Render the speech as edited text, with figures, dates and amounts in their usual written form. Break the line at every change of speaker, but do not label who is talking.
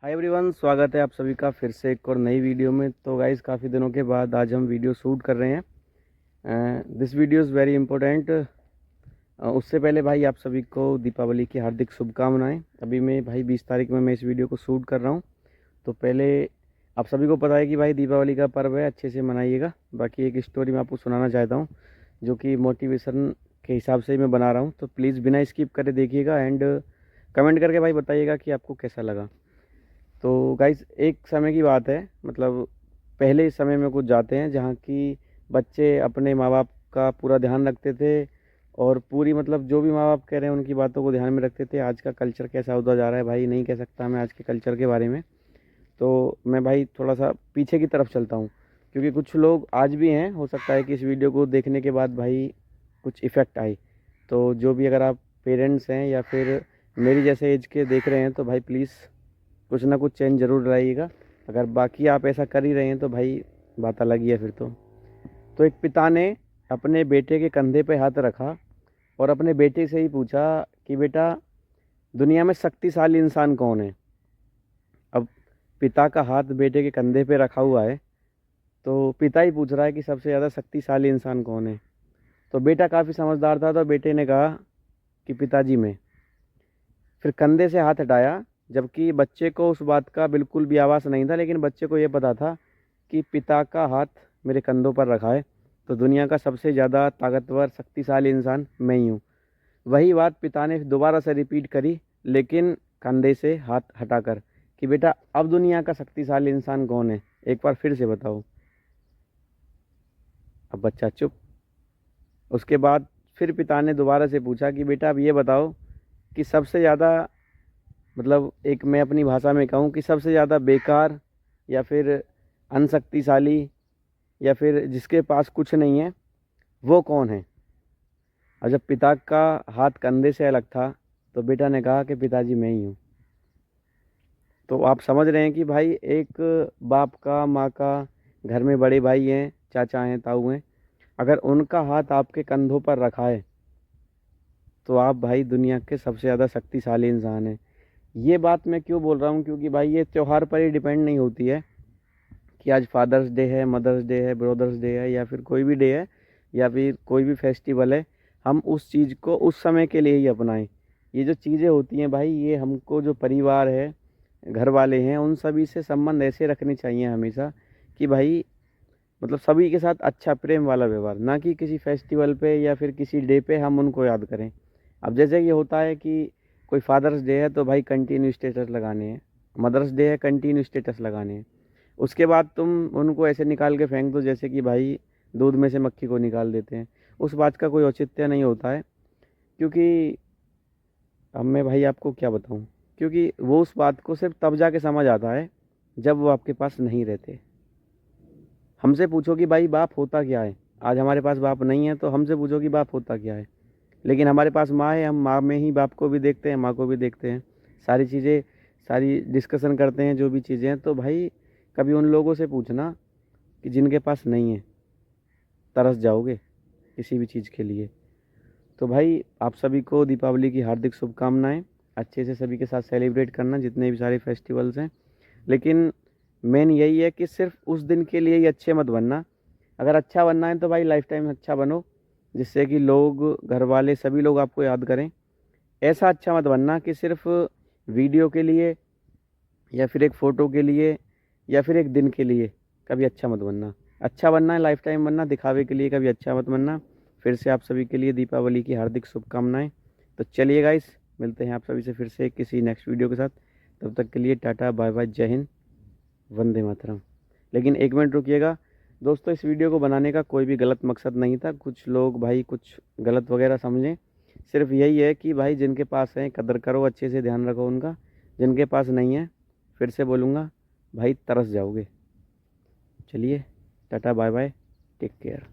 Hi everyone, स्वागत है आप सभी का फिर से एक और नई वीडियो में। तो गाइस, काफ़ी दिनों के बाद आज हम वीडियो शूट कर रहे हैं। This video is very important. उससे पहले भाई आप सभी को दीपावली की हार्दिक शुभकामनाएं। अभी मैं भाई 20 तारीख में मैं इस वीडियो को शूट कर रहा हूं। तो पहले आप सभी को पता है कि भाई दीपावली का पर्व है, अच्छे से मनाइएगा। बाकी एक स्टोरी मैं आपको सुनाना चाहता हूँ जो कि मोटिवेशन के हिसाब से ही मैं बना रहा हूँ। तो प्लीज़ बिना स्किप करे देखिएगा एंड कमेंट करके भाई बताइएगा कि आपको कैसा लगा। तो गाइस, एक समय की बात है, मतलब पहले इस समय में कुछ जाते हैं जहाँ की बच्चे अपने माँ बाप का पूरा ध्यान रखते थे और पूरी मतलब जो भी माँ बाप कह रहे हैं उनकी बातों को ध्यान में रखते थे। आज का कल्चर कैसा होता जा रहा है भाई, नहीं कह सकता मैं आज के कल्चर के बारे में। तो मैं भाई थोड़ा सा पीछे की तरफ चलता हूँ, क्योंकि कुछ लोग आज भी हैं, हो सकता है कि इस वीडियो को देखने के बाद भाई कुछ इफ़ेक्ट आए। तो जो भी अगर आप पेरेंट्स हैं या फिर मेरी जैसे एज के देख रहे हैं तो भाई प्लीज़ कुछ ना कुछ चेंज ज़रूर लाइएगा। अगर बाकी आप ऐसा कर ही रहे हैं तो भाई बात अलग ही है फिर तो एक पिता ने अपने बेटे के कंधे पे हाथ रखा और अपने बेटे से ही पूछा कि बेटा, दुनिया में शक्तिशाली इंसान कौन है। अब पिता का हाथ बेटे के कंधे पे रखा हुआ है, तो पिता ही पूछ रहा है कि सबसे ज़्यादा शक्तिशाली इंसान कौन है। तो बेटा काफ़ी समझदार था, तो बेटे ने कहा कि पिताजी मैं। फिर कंधे से हाथ हटाया, जबकि बच्चे को उस बात का बिल्कुल भी आभास नहीं था, लेकिन बच्चे को ये पता था कि पिता का हाथ मेरे कंधों पर रखा है, तो दुनिया का सबसे ज़्यादा ताकतवर शक्तिशाली इंसान मैं ही हूँ। वही बात पिता ने दोबारा से रिपीट करी, लेकिन कंधे से हाथ हटाकर, कि बेटा अब दुनिया का शक्तिशाली इंसान कौन है, एक बार फिर से बताओ। अब बच्चा चुप। उसके बाद फिर पिता ने दोबारा से पूछा कि बेटा अब ये बताओ कि सबसे ज़्यादा, मतलब एक मैं अपनी भाषा में कहूँ कि सबसे ज़्यादा बेकार या फिर अनशक्तिशाली या फिर जिसके पास कुछ नहीं है, वो कौन है। और जब पिता का हाथ कंधे से अलग था तो बेटा ने कहा कि पिताजी मैं ही हूँ। तो आप समझ रहे हैं कि भाई एक बाप का, माँ का, घर में बड़े भाई हैं, चाचा हैं, ताऊ हैं, अगर उनका हाथ आपके कंधों पर रखा है तो आप भाई दुनिया के सबसे ज़्यादा शक्तिशाली इंसान हैं। ये बात मैं क्यों बोल रहा हूँ, क्योंकि भाई ये त्यौहार पर ही डिपेंड नहीं होती है कि आज फादर्स डे है, मदर्स डे है, ब्रदर्स डे है या फिर कोई भी डे है या फिर कोई भी फेस्टिवल है, हम उस चीज़ को उस समय के लिए ही अपनाएं। ये जो चीज़ें होती हैं भाई, ये हमको जो परिवार है, घर वाले हैं, उन सभी से संबंध ऐसे रखने चाहिए हमेशा कि भाई मतलब सभी के साथ अच्छा प्रेम वाला व्यवहार, ना कि किसी फेस्टिवल पे या फिर किसी डे पे हम उनको याद करें। अब जैसे ये होता है कि कोई फादर्स डे है तो भाई कंटिन्यू स्टेटस लगाने हैं, मदर्स डे है कंटिन्यू स्टेटस लगाने हैं, उसके बाद तुम उनको ऐसे निकाल के फेंक दो जैसे कि भाई दूध में से मक्खी को निकाल देते हैं। उस बात का कोई औचित्य नहीं होता है, क्योंकि अब मैं भाई आपको क्या बताऊं, क्योंकि वो उस बात को सिर्फ तब जाके समझ आता है जब वो आपके पास नहीं रहते। हमसे पूछो कि भाई बाप होता क्या है, आज हमारे पास बाप नहीं है तो हमसे पूछो कि बाप होता क्या है। लेकिन हमारे पास माँ है, हम माँ में ही बाप को भी देखते हैं, माँ को भी देखते हैं, सारी चीज़ें, सारी डिस्कशन करते हैं जो भी चीज़ें हैं। तो भाई कभी उन लोगों से पूछना कि जिनके पास नहीं है, तरस जाओगे किसी भी चीज़ के लिए। तो भाई आप सभी को दीपावली की हार्दिक शुभकामनाएं। अच्छे से सभी के साथ सेलिब्रेट करना जितने भी सारे फेस्टिवल्स हैं, लेकिन मेन यही है कि सिर्फ उस दिन के लिए ही अच्छे मत बनना। अगर अच्छा बनना है तो भाई लाइफ टाइम अच्छा बनो, जिससे कि लोग, घर वाले, सभी लोग आपको याद करें। ऐसा अच्छा मत बनना कि सिर्फ वीडियो के लिए या फिर एक फ़ोटो के लिए या फिर एक दिन के लिए कभी अच्छा मत बनना। अच्छा बनना है, लाइफ टाइम बनना, दिखावे के लिए कभी अच्छा मत बनना। फिर से आप सभी के लिए दीपावली की हार्दिक शुभकामनाएं। तो चलिए गाइस, मिलते हैं आप सभी से फिर से किसी नेक्स्ट वीडियो के साथ। तब तक के लिए टाटा बाय बाय, जय हिंद, वंदे मातरम। लेकिन एक मिनट रुकिएगा दोस्तों, इस वीडियो को बनाने का कोई भी गलत मकसद नहीं था, कुछ लोग भाई कुछ गलत वगैरह समझें। सिर्फ यही है कि भाई जिनके पास है कदर करो, अच्छे से ध्यान रखो उनका, जिनके पास नहीं है फिर से बोलूँगा भाई तरस जाओगे। चलिए tata bye bye, take care.